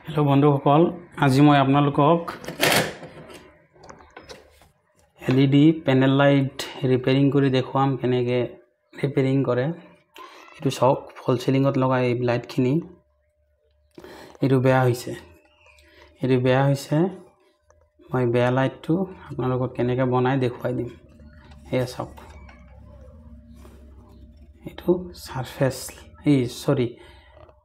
hello बंधुসকল আজি মই আপোনালোকক এলইডি প্যানেল লাইট ৰিপেয়াৰিং কৰি দেখুৱাম কেনেকৈ ৰিপেয়াৰিং কৰে এটো সক ফল সিলিংত লগাই এই লাইট খিনি এটো বেয়া হৈছে মই বেয়া লাইটটো আপোনালোকক কেনেকৈ বনাই দেখুৱাই দিম এই সক এটো সাৰফেস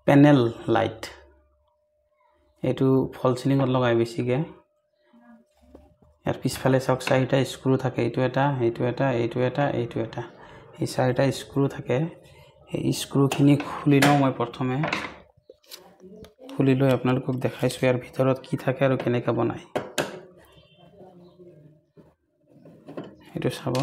প্যানেল লাইট এটো ফল সিলিংত লগাই বেছিকে ইয়াৰ পিছফালে সক চাৰিটা স্ক্ৰু থাকে এইটো এটা এই চাৰিটা স্ক্ৰু থাকে এই স্ক্ৰু খিনি খুলি লওঁ মই প্ৰথমে খুলি লৈ আপোনালোকক দেখাইছো ইয়াৰ ভিতৰত কি থাকে আৰু কেনেকৈ বনাই এটো চাব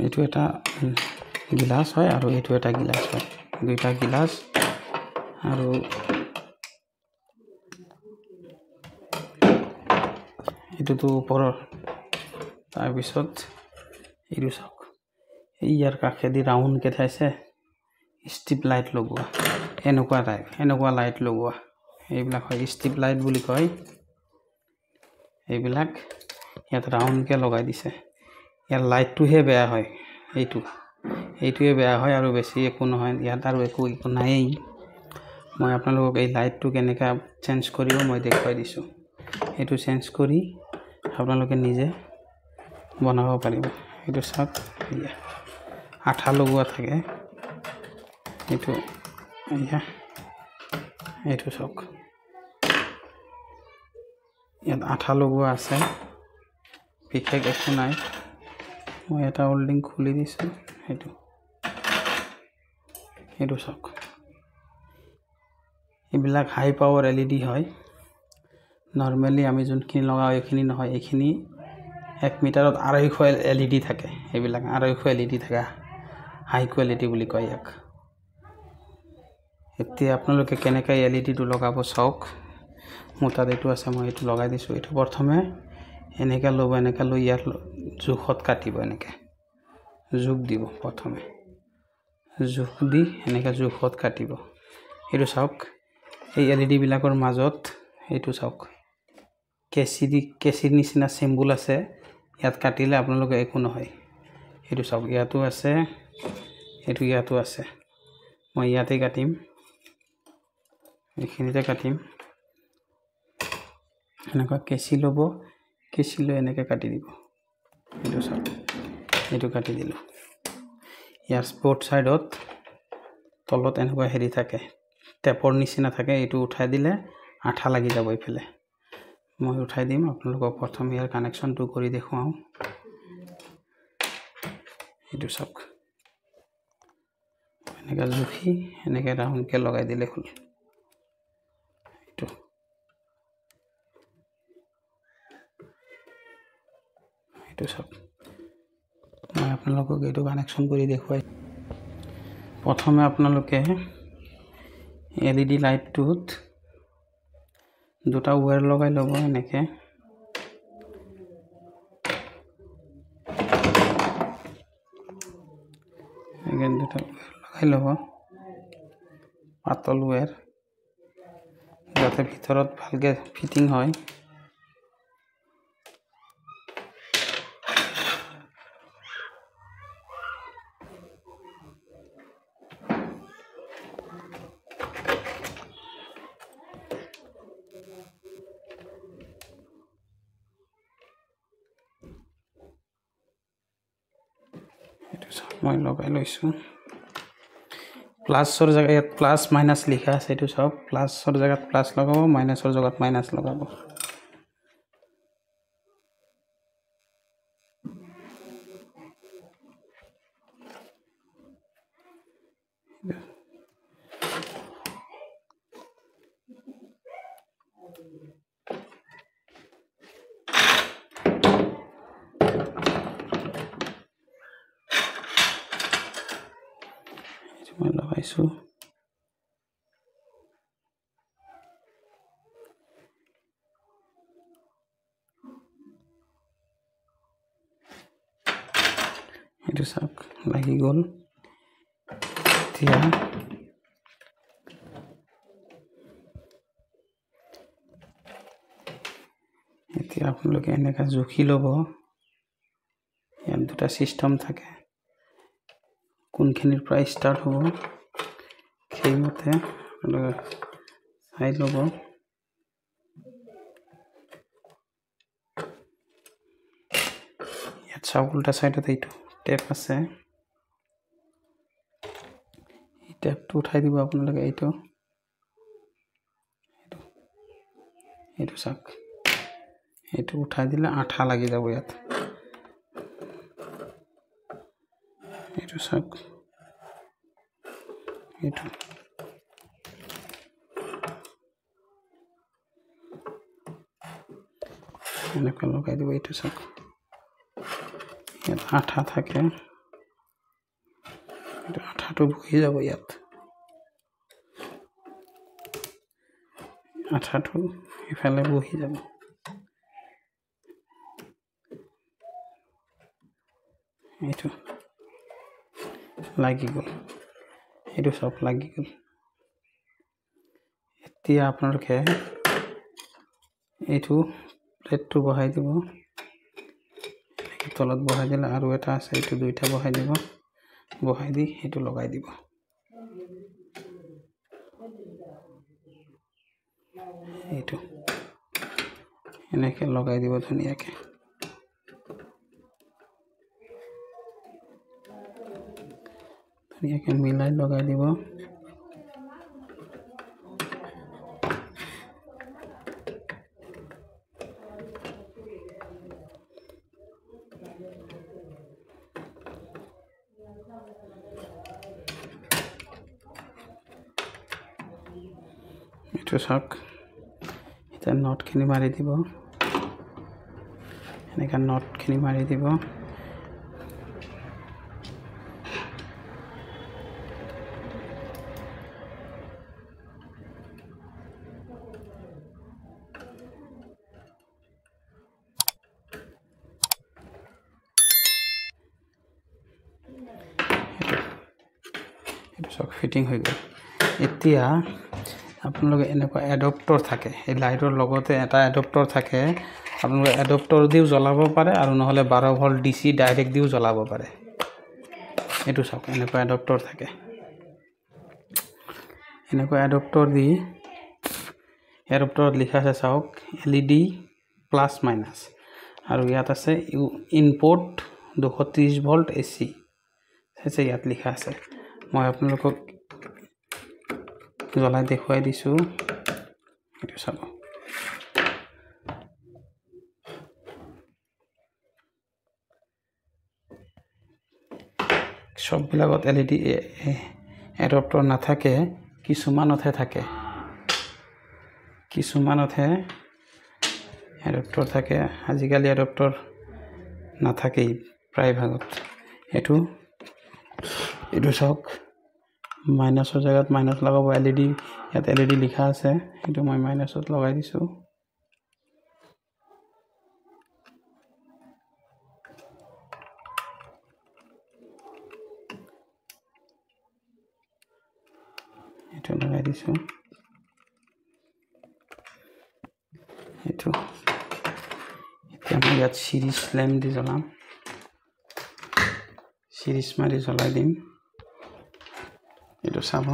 এটো এটা গিলাস হয় আৰু এটো এটা গিলাস হয় দুইটা গিলাস আৰু এটো তো ওপৰৰ তাৰ পিছত এটো সক ইয়াৰ কাষেদি ৰাউন্ড কে থাইছে ষ্ট্ৰিপ লাইট লগোৱা এনেকুৱা লাইট লগোৱা এইবিলাক হয় ষ্ট্ৰিপ লাইট বুলি কয় এইবিলাক ইয়াত ৰাউন্ড কে লগাই দিছে ইয়াৰ লাইটটো হে বেয়া হয় এইটোৱে বেয়া হয় আৰু বেছি একো নহয় ইয়াত আৰু একো নাই মই আপোনালোকক এই লাইটটো কেনেকৈ চেঞ্জ কৰিব মই দেখুৱাই দিছো এটো চেঞ্জ কৰি আপোনালোকে নিজে বনাব পাৰিব এটো সক আঠা লগোৱা থাকে এটো সক ইয়াত আঠা লগোৱা আছে বিশেষ একো নাই মই এটা হোল্ডিং খুলি দিছো এটো সক এইবিলাক হাই পাৱাৰ এলইডি হয় নৰমালি আমি যোনখিনি লগাও এইখিনি নহয় এইখিনি 1 মিটাৰত 250 এলইডি থাকে এইবিলাক 250 এলইডি থাকে হাই কোৱালিটি বুলি কয় ইয়াক এতিয়া আপোনালোকে কেনেকৈ এলইডি টো লগাব সক মোটা দেটো আছে মই এটো লগাই দিছো এটো প্ৰথমে এনেকৈ লৈ ইয়াৰ জুখত কাটিব এনেকৈ জুখ দিব প্ৰথমে জুখ দি এনেকৈ জুখত কাটিব এটো সক এই এলইডি বিলাকৰ মাজত এটো সক কেসি নিচিনা সিম্বল আছে ইয়াত কাটিলে আপোনালোকে একো নহয় এটো সক ইয়াতো আছে এটো ইয়াতো আছে মই ইয়াতে কাটিম এইখিনিতে কাটিম এনেকুৱা কেসি লব কেসি লৈ এনেকৈ কাটি দিব এটো সক এটো কাটি দিলো ইয়াৰ স্পট সাইডত তলত এনেকুৱা হেৰি থাকে টেপৰ নিচিনা থাকে এটো উঠাই দিলে আঠা লাগি যাব ইফালে মই উঠাই দিম আপোনালোকক প্ৰথম ইয়াৰ কানেকচনটো কৰি দেখুৱাও এটো সক এনেকৈ জুখি এনেকৈ ৰাউন্ড কে লগাই দিলে হল এটো সক মই আপোনালোকক এটো কানেকচন কৰি দেখুৱাই প্ৰথমে আপোনালোকে এলইডি লাইটটোত দুটা ওয়্যাৰ লগাই লব এনেকৈ দুটা লগাই লব পাতল ওয়্যাৰ যাতে ভিতৰত ভালকে ফিটিং হয় মই লগাই লৈছো প্লাসৰ জায়গাত প্লাস মাইনাস লিখা আছে এটো সব প্লাসৰ জায়গাত প্লাস লগাব মাইনাসৰ জায়গাত মাইনাস লগাব লগাইছোঁ এইটো চাওক লাগি গ'ল এতিয়া আপোনালোকে এনেকৈ জুখি ল'ব ইয়াত দুটা চিষ্টেম থাকে কোনখিনিৰ পৰা ষ্টাৰ্ট হ'ব সেইমতে আপোনালোকে চাই ল'ব ইয়াত চাওক উল্টা চাইডত এইটো টেপ আছে এই টেপটো উঠাই দিব আপোনালোকে এইটো চাওক এইটো উঠাই দিলে আঠা লাগি যাব ইয়াত এইটো চাওক এইটো এনেকৈ লগাই দিব এইটো চাওক ইয়াত আঠা থাকে এইটো আঠাটো বহি যাব ইয়াত আঠাটো ইফালে বহি যাব এইটো লাগি গ'ল এইটো সব লাগি গ'ল এতিয়া আপোনালোকে এইটো প্লেটটো বহাই দিব তলত বহাই দিলে আৰু এটা আছে এইটো দুইটা বহাই দিব বহাই দি এইটো লগাই দিব এইটো এনেকৈ লগাই দিব ধুনীয়াকৈ মিলাই লগাই দিব এইটো চাওক এতিয়া নটখিনি মাৰি দিব এনেকৈ নটখিনি মাৰি দিব সব ফিটিং হৈ গ'ল এতিয়া আপোনালোকে এনেকুৱা এডপ্টৰ থাকে এই লাইটৰ লগতে এটা এডপ্টৰ থাকে আপোনালোকে এডপ্টৰ দিও জ্বলাব পাৰে আৰু নহলে 12 ভোল্ট ডিসি ডাইৰেক্ট দিও জ্বলাব পাৰে এইটো চাওক এনেকুৱা এডপ্টৰ থাকে এনেকুৱা এডপ্টৰ দি এডপ্টৰত লিখা আছে চাওক LED প্লাস মাইনাস আৰু ইয়াত আছে ইনপুট 230 ভোল্ট AC আছে ইয়াত লিখা আছে মই আপোনালোকক জ্বলাই দেখুৱাই দিছো এইটো চাব সব বিলাকত LED এডপ্টৰ নাথাকে কিছুমানতহে থাকে কিছুমানতহে এডপ্টৰ থাকে আজিকালি এডপ্টৰ নাথাকেই প্ৰায় ভাগত এইটো চাওক মাইনাসৰ জায়গাত মাইনাস লগাব LED ইয়াত LED লিখা আছে এইটো মই মাইনাসত লগাই দিছো এইটো লগাই দিছো এইটো এতিয়া মই ইয়াত সিরিজ ল্যাম্প দি জ্বলাম সিরিজ মাৰি জ্বলাই দিম এইটো চাব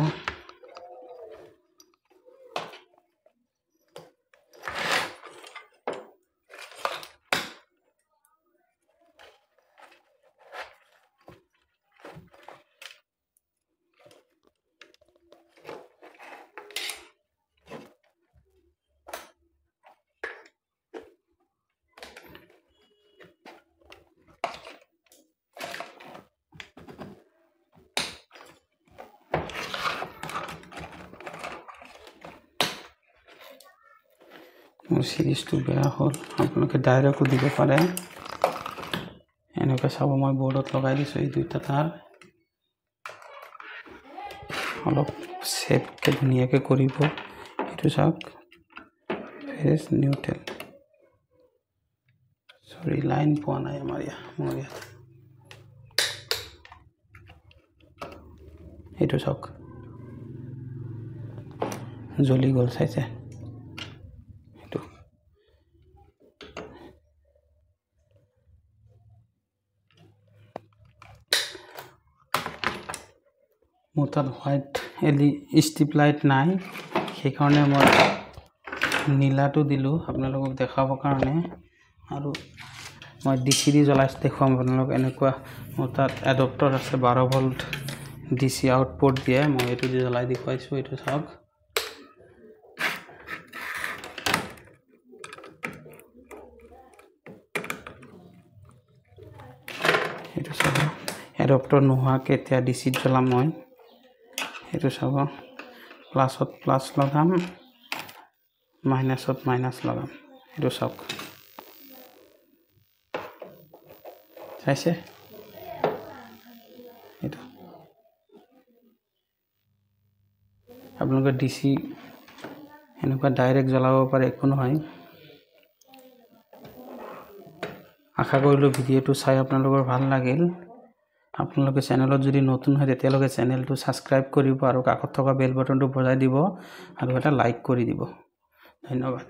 সিৰিজটো বেয়া হল আপোনালোকে ডাইৰেক্ট দিব পাৰে এনেকৈ চাব মই বোৰ্ডত লগাই দিছো এই দুইটা তাৰ অলপ শেপকে ধুনীয়াকৈ কৰিব এইটো চাওক ফেচ নিউট্ৰেল সৰি লাইন পোৱা নাই আমাৰ মোৰ ইয়াত এইটো চাওক জ্বলি গ'ল চাইছে এইটো মোৰ তাত হোৱাইট ষ্ট্ৰিপ লাইট নাই সেইকাৰণে মই নীলাটো দিলোঁ আপোনালোকক দেখাবৰ কাৰণে আৰু মই ডিচি দি জ্বলাই দেখুৱাম আপোনালোক এনেকুৱা মোৰ তাত এডপ্টাৰ আছে 12 ভল্ট ডিচি আউটপুট দিয়ে মই এইটো দি জ্বলাই দেখুৱাইছোঁ এইটো চাওক এইটো চাব এডপ্টাৰ নোহোৱাকৈ এতিয়া ডিচিত জ্বলাম মই এইটো চাব প্লাছত প্লাছ লগাম মাইনাছত মাইনাছ লগাম এইটো চাওক চাইছে এইটো আপোনালোকে ডিচি এনেকুৱা ডাইৰেক্ট জ্বলাব পাৰে একো নহয় আশা কৰিলোঁ ভিডিঅ'টো চাই আপোনালোকৰ ভাল লাগিল আপোনালোকে চেনেলত যদি নতুন হয় তেতিয়ালৈকে চেনেলটো ছাবস্ক্ৰাইব কৰিব আৰু কাষত থকা বেল বাটনটো বজাই দিব আৰু এটা লাইক কৰি দিব ধন্যবাদ